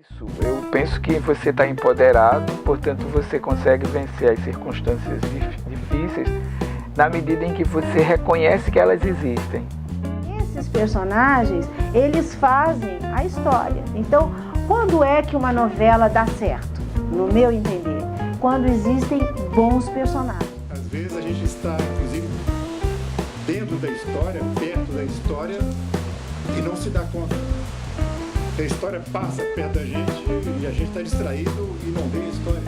Isso, eu penso que você está empoderado, portanto você consegue vencer as circunstâncias difíceis na medida em que você reconhece que elas existem. Esses personagens, eles fazem a história. Então, quando é que uma novela dá certo? No meu entender, quando existem bons personagens. Às vezes a gente está, inclusive, dentro da história, perto da história, e não se dá conta. A história passa perto da gente e a gente está distraído e não vê a história.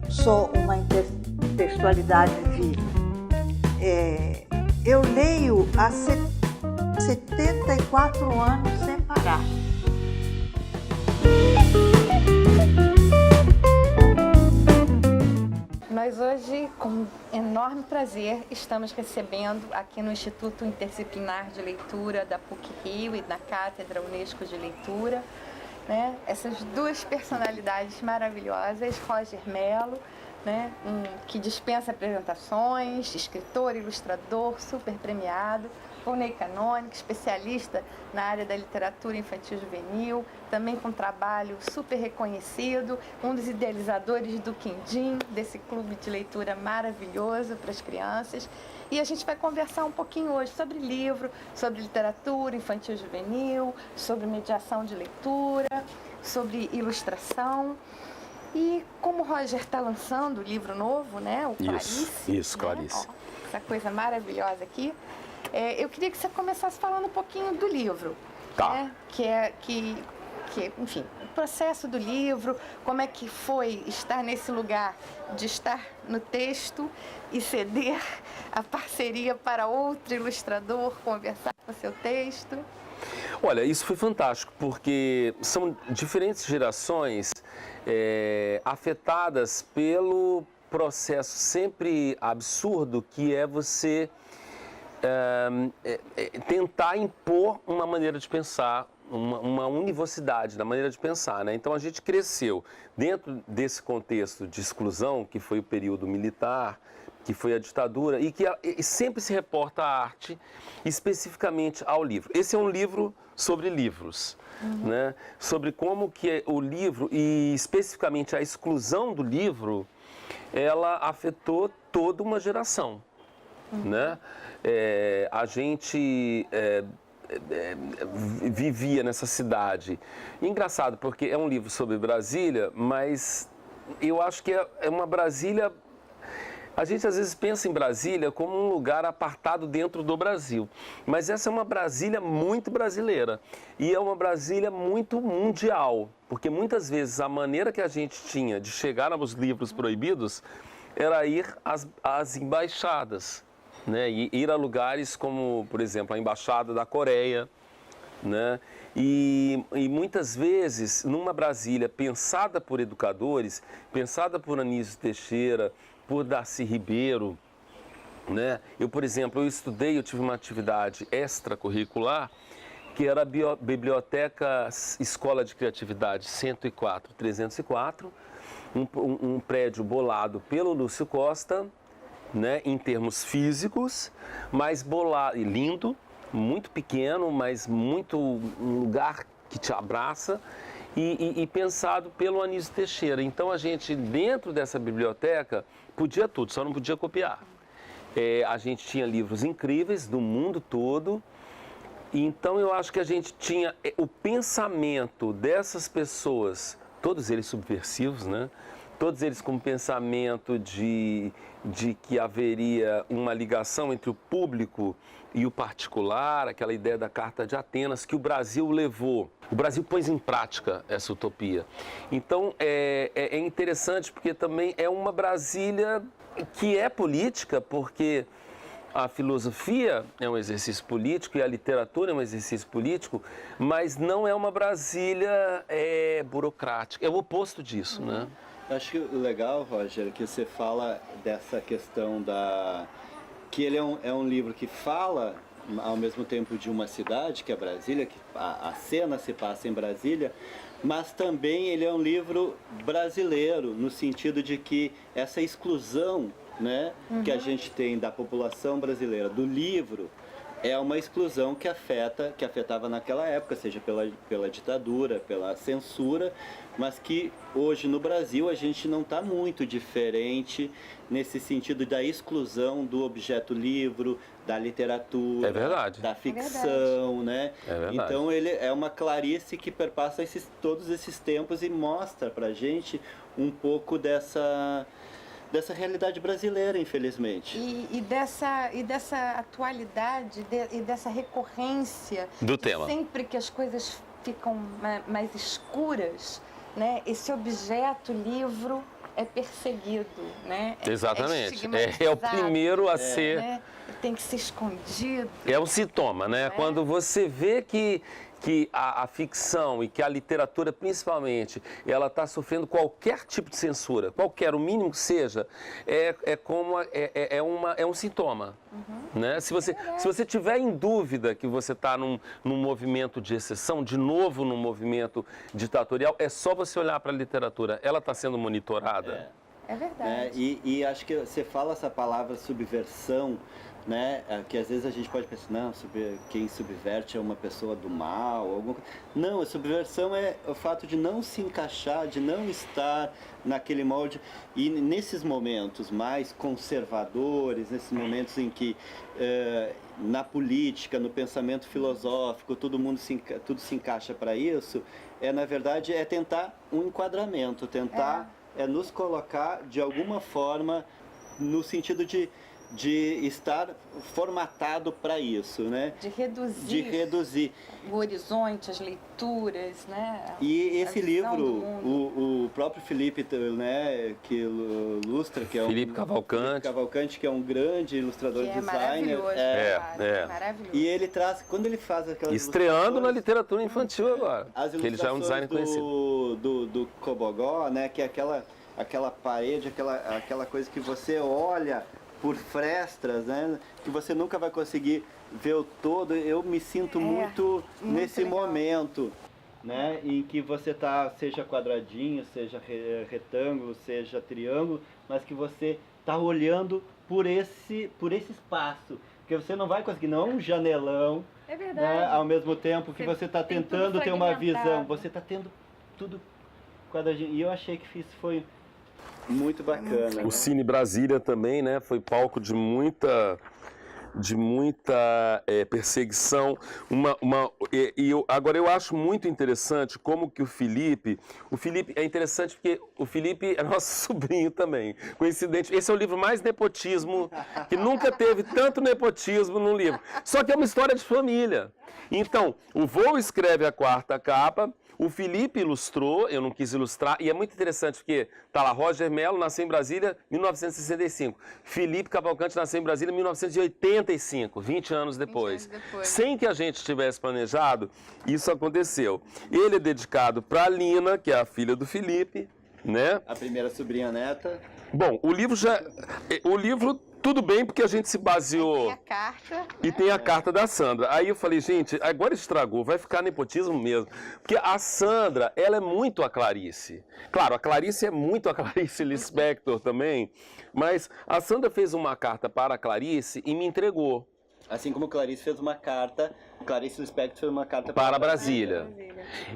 Sou uma intertextualidade viva. Eu leio há 74 anos sem parar. Nós hoje, com enorme prazer, estamos recebendo aqui no Instituto Interdisciplinar de Leitura da PUC-Rio e na Cátedra Unesco de Leitura, né, essas duas personalidades maravilhosas, Roger Mello, né, que dispensa apresentações, escritor, ilustrador, super premiado, Volney Canônico, especialista na área da literatura infantil e juvenil, também com trabalho super reconhecido, um dos idealizadores do Quindim, desse clube de leitura maravilhoso para as crianças. E a gente vai conversar um pouquinho hoje sobre livro, sobre literatura infantil e juvenil, sobre mediação de leitura, sobre ilustração. E como o Roger está lançando o livro novo, né, o Clarice. Isso, Clarice. Né? Ó, essa coisa maravilhosa aqui. Eu queria que você começasse falando um pouquinho do livro. Tá. Né? Enfim, o processo do livro, como é que foi estar nesse lugar de estar no texto e ceder a parceria para outro ilustrador conversar com o seu texto. Olha, isso foi fantástico, porque são diferentes gerações afetadas pelo processo sempre absurdo que é você tentar impor uma maneira de pensar, uma univocidade na maneira de pensar, né? Então a gente cresceu dentro desse contexto de exclusão, que foi o período militar, que foi a ditadura, e que sempre se reporta à arte, especificamente ao livro. Esse é um livro sobre livros, né? Sobre como que o livro, e especificamente a exclusão do livro, ela afetou toda uma geração, né? A gente vivia nessa cidade. Engraçado, porque é um livro sobre Brasília, mas eu acho que é uma Brasília... A gente às vezes pensa em Brasília como um lugar apartado dentro do Brasil, mas essa é uma Brasília muito brasileira e é uma Brasília muito mundial, porque muitas vezes a maneira que a gente tinha de chegar aos livros proibidos era ir às embaixadas, né? E ir a lugares como, por exemplo, a Embaixada da Coreia, né? E muitas vezes, numa Brasília pensada por educadores, pensada por Anísio Teixeira, por Darcy Ribeiro, né? Por exemplo, eu tive uma atividade extracurricular, que era a Biblioteca Escola de Criatividade 104-304, um prédio bolado pelo Lúcio Costa, né, em termos físicos, mas bolado, lindo, muito pequeno, mas muito um lugar que te abraça, e pensado pelo Anísio Teixeira. Então a gente, dentro dessa biblioteca, podia tudo, só não podia copiar. A gente tinha livros incríveis do mundo todo, então eu acho que a gente tinha o pensamento dessas pessoas, todos eles subversivos, né? Todos eles com o pensamento de que haveria uma ligação entre o público e o particular, aquela ideia da Carta de Atenas, que o Brasil levou. O Brasil pôs em prática essa utopia. Então, é interessante porque também é uma Brasília que é política, porque a filosofia é um exercício político e a literatura é um exercício político, mas não é uma Brasília burocrática. É o oposto disso, né? Acho que o legal, Roger, que você fala dessa questão que ele é um livro que fala ao mesmo tempo de uma cidade, que é Brasília, que a cena se passa em Brasília, mas também ele é um livro brasileiro, no sentido de que essa exclusão, né, que a gente tem da população brasileira, do livro, é uma exclusão que afetava naquela época, seja pela ditadura, pela censura, mas que hoje no Brasil a gente não está muito diferente nesse sentido da exclusão do objeto livro, da literatura, É verdade. da ficção, né? É verdade. Então ele é uma Clarice que perpassa todos esses tempos e mostra pra gente um pouco dessa realidade brasileira, infelizmente. E dessa atualidade e dessa recorrência Do de tema. sempre que as coisas ficam mais escuras, né? Esse objeto livro é perseguido, né? Exatamente. É o estigmatizado, primeiro a ser... né? Tem que ser escondido. É um sintoma, né? Quando você vê que a ficção e que a literatura, principalmente, ela está sofrendo qualquer tipo de censura, qualquer, o mínimo que seja, é um sintoma. Né? Se você tiver em dúvida que você está num movimento de exceção, de novo num movimento ditatorial, é só você olhar para a literatura. Ela está sendo monitorada. É verdade. E acho que você fala essa palavra subversão, né? Que às vezes a gente pode pensar, não, quem subverte é uma pessoa do mal, alguma coisa. Não, a subversão é o fato de não se encaixar, de não estar naquele molde. E nesses momentos mais conservadores, nesses momentos em que na política, no pensamento filosófico, tudo se encaixa para isso, na verdade é tentar um enquadramento, tentar nos colocar de alguma forma no sentido de estar formatado para isso, né? De reduzir o horizonte, as leituras, né? E esse A visão do livro, mundo. o próprio Felipe, né, que ilustra, que é Felipe Cavalcante, que é um grande ilustrador, Que é designer, maravilhoso, maravilhoso. e ele traz, quando ele faz aquelas Estreando na ilustrações, literatura infantil agora, as que ele já é um designer conhecido. do Cobogó, né, que é aquela parede, aquela coisa que você olha por frestas, né, que você nunca vai conseguir ver o todo. Eu me sinto muito nesse legal. momento, né, em que você tá, seja quadradinho, seja retângulo, seja triângulo, mas que você tá olhando por esse espaço, que você não vai conseguir, não é um janelão, É verdade. né, ao mesmo tempo que você está tem tudo tentando ter uma visão, fragmentado. você está tendo tudo quadradinho. E eu achei que isso foi muito bacana. O Cine Brasília também, né, foi palco de muita perseguição. Agora eu acho muito interessante como que o Felipe é interessante porque o Felipe é nosso sobrinho também, coincidente. Esse é o livro mais nepotismo, que nunca teve tanto nepotismo num livro. Só que é uma história de família. Então, o vô escreve a quarta capa, o Felipe ilustrou, eu não quis ilustrar, e é muito interessante porque tá lá, Roger Mello nasceu em Brasília em 1965, Felipe Cavalcante nasceu em Brasília em 1985, 20 anos depois. Sem que a gente tivesse planejado, isso aconteceu. Ele é dedicado para a Lina, que é a filha do Felipe, né? A primeira sobrinha neta. Bom, o livro tudo bem, porque a gente se baseou... Tem a carta. E tem a carta da Sandra. Aí eu falei, gente, agora estragou, vai ficar nepotismo mesmo. Porque a Sandra, ela é muito a Clarice. Claro, a Clarice é muito a Clarice Lispector também, mas a Sandra fez uma carta para a Clarice e me entregou. Assim como Clarice Lispector fez uma carta Para Brasília.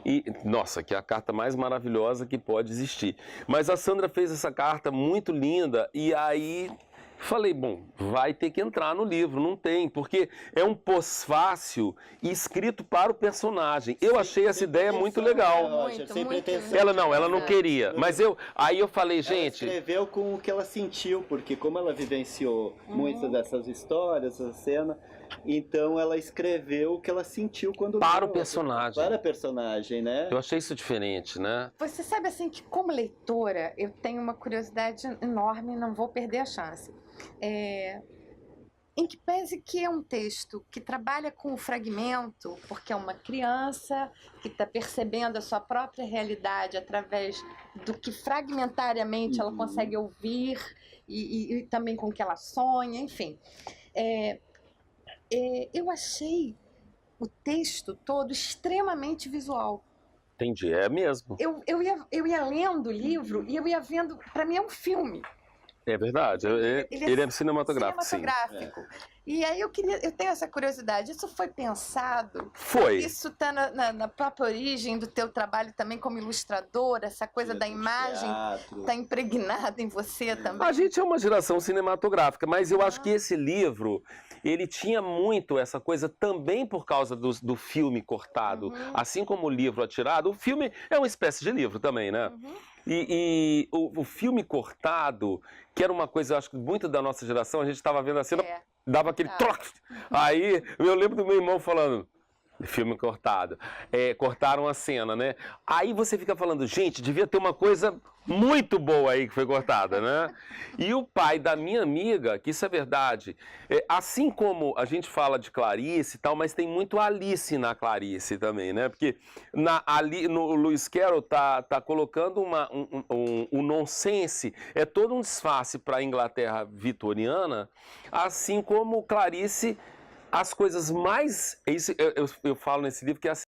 E, nossa, que é a carta mais maravilhosa que pode existir. Mas a Sandra fez essa carta muito linda e aí... Falei, bom, vai ter que entrar no livro, não tem, porque é um pós-fácil escrito para o personagem. Eu achei essa ideia muito legal. Ela não queria, mas aí eu falei, gente... Ela escreveu com o que ela sentiu, porque como ela vivenciou muitas dessas histórias, essa cena, então ela escreveu o que ela sentiu quando... Para o personagem. Para a personagem, né? Eu achei isso diferente, né? Você sabe assim que como leitora eu tenho uma curiosidade enorme, não vou perder a chance. Em que pese que é um texto que trabalha com o fragmento, porque é uma criança que está percebendo a sua própria realidade através do que fragmentariamente ela consegue ouvir e também com o que ela sonha, enfim. Eu achei o texto todo extremamente visual. Entendi, é mesmo. Eu ia lendo o livro e eu ia vendo, para mim é um filme. É verdade, ele é cinematográfico, sim. E aí eu tenho essa curiosidade, isso foi pensado? Foi. Isso está na própria origem do teu trabalho também como ilustrador, essa coisa da imagem está impregnada em você também? A gente é uma geração cinematográfica, mas eu acho que esse livro, ele tinha muito essa coisa também por causa do filme cortado. Assim como o livro atirado, o filme é uma espécie de livro também, né? E o filme cortado, que era uma coisa, eu acho que muito da nossa geração, a gente estava vendo a cena, dava aquele troço. Aí eu lembro do meu irmão falando, filme cortado, cortaram a cena, né? Aí você fica falando, gente, devia ter uma coisa muito boa aí que foi cortada, né? E o pai da minha amiga, que isso é verdade, assim como a gente fala de Clarice e tal, mas tem muito Alice na Clarice também, né? Porque no Lewis Carroll tá colocando um nonsense, é todo um disfarce para a Inglaterra vitoriana, assim como Clarice, as coisas mais... Eu falo nesse livro que é assim,